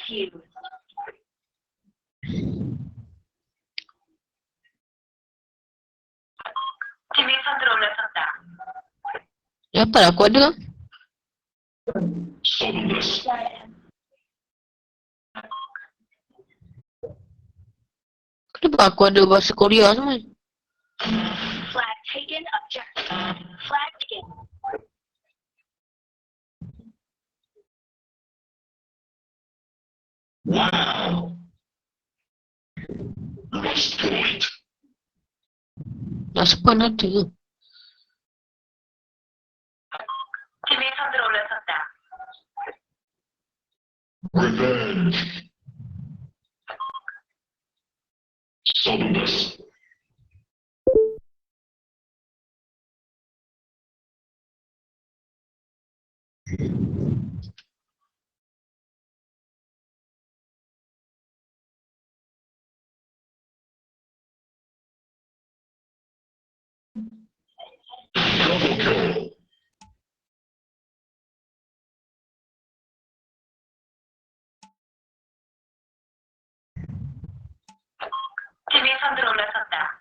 팀이 선두로 올라섰다. Apa aku ada? Kenapa aku ada bahasa Korea semua? Flag taken, objective. Flag taken. Wow. Lost point. Nasa pa natin. 팀이 선두로 올라섰다. Revenge. Soulless. Double kill. 팀이 선두로 올라섰다.